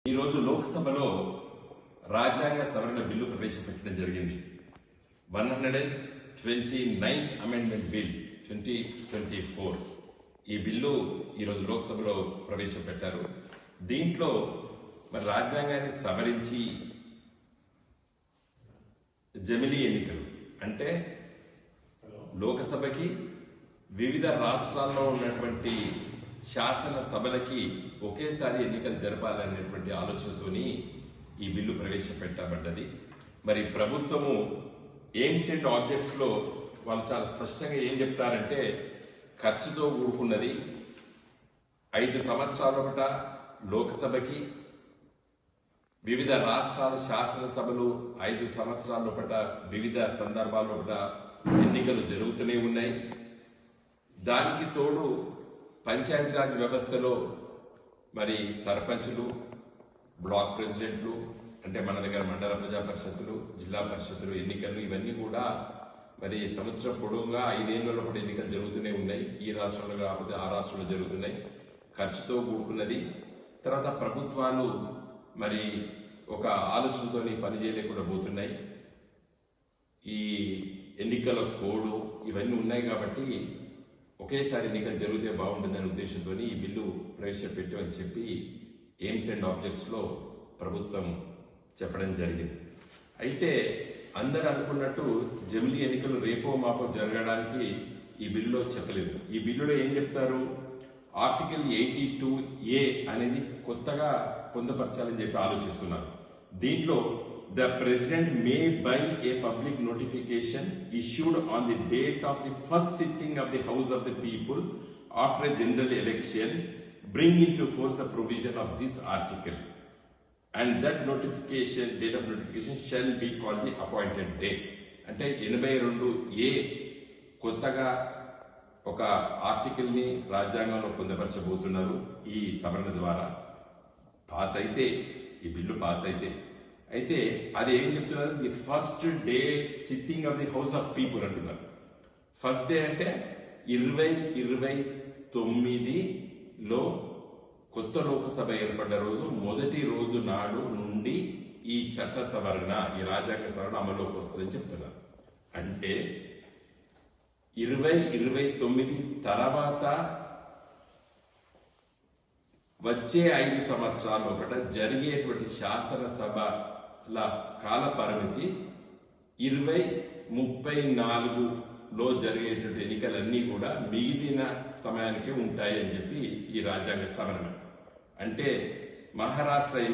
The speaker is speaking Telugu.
ఈరోజు లోక్సభలో రాజ్యాంగ సవరణ బిల్లు ప్రవేశపెట్టడం జరిగింది. 129th అమెండ్మెంట్ బిల్ 2024 ఈ బిల్లు ఈరోజు లోక్సభలో ప్రవేశపెట్టారు. దీంట్లో మరి రాజ్యాంగాన్ని సవరించి జమిలీ ఎన్నికలు అంటే లోకసభకి వివిధ రాష్ట్రాల్లో ఉన్నటువంటి శాసన సభలకి ఒకేసారి ఎన్నికలు జరపాలనేటువంటి ఆలోచనతోని ఈ బిల్లు ప్రవేశపెట్టబడ్డది. మరి ప్రభుత్వము ఎయిమ్స్ అండ్ ఆబ్జెక్ట్స్ లో వాళ్ళు చాలా స్పష్టంగా ఏం చెప్తారంటే ఖర్చుతో కూడుకున్నది. 5 సంవత్సరాల ఒకట లోకసభకి, వివిధ రాష్ట్రాల శాసనసభలు 5 సంవత్సరాల ఒకట వివిధ సందర్భాల్లో ఒకట ఎన్నికలు జరుగుతూనే ఉన్నాయి. దానికి తోడు పంచాయతీరాజ్ వ్యవస్థలో మరి సర్పంచులు, బ్లాక్ ప్రెసిడెంట్లు అంటే మన దగ్గర మండల ప్రజా పరిషత్తులు, జిల్లా పరిషత్తులు ఎన్నికలు ఇవన్నీ కూడా మరి సంవత్సరం పొడవుగా 5 ఏళ్లలో కూడా ఎన్నికలు జరుగుతూనే ఉన్నాయి. ఈ రాష్ట్రంలో కాకపోతే ఆ రాష్ట్రంలో జరుగుతున్నాయి. ఖర్చుతో కూడుకున్నది. తర్వాత ప్రభుత్వాలు మరి ఒక ఆలోచనతో పని చేయలేకుండా పోతున్నాయి. ఈ ఎన్నికల కోడ్ ఇవన్నీ ఉన్నాయి కాబట్టి ఒకేసారి ఎన్నికలు జరిగితే బాగుంటుందనే ఉద్దేశంతో ఈ బిల్లు ప్రవేశపెట్టామని చెప్పి ఎయిమ్స్ అండ్ ఆబ్జెక్ట్స్ లో ప్రభుత్వం చెప్పడం జరిగింది. అయితే అందరు అనుకున్నట్టు జమిలీ ఎన్నికలు రేపో మాపో జరగడానికి ఈ బిల్లులో చెప్పలేదు. ఈ బిల్లులో ఏం చెప్తారు, ఆర్టికల్ 82A అనేది కొత్తగా పొందపరచాలని చెప్పి ఆలోచిస్తున్నారు. దీంట్లో the president may by a public notification issued on the date of the first sitting of the House of the People after a general election bring into force the provision of this article, and that notification date of notification shall be called the appointed date. అంటే 82A కొత్తగా ఒక ఆర్టికల్ ని రాజ్యాంగంలో పొందపరచబోతున్నారు. ఈ సవరణ ద్వారా పాస్ అయితే, ఈ బిల్లు పాస్ అయితే అది ఏం చెప్తున్నారు, the first day sitting of the house of people అంటున్నారు. ఫస్ట్ డే అంటే 2029లో కొత్త లోకసభ ఏర్పడ్డ రోజు మొదటి రోజు నాడు నుండి ఈ చట్ట సవరణ, ఈ రాజ్యాంగ సవరణ అమల్లోకి వస్తుందని చెప్తున్నారు. అంటే 2029 తర్వాత వచ్చే 5 సంవత్సరాల ఒకట జరిగేటువంటి శాసనసభల కాల పరిమితి 2034లో జరిగేటువంటి ఎన్నికలన్నీ కూడా మిగిలిన సమయానికే ఉంటాయి అని చెప్పి ఈ రాజ్యాంగ సవరణ. అంటే మహారాష్ట్ర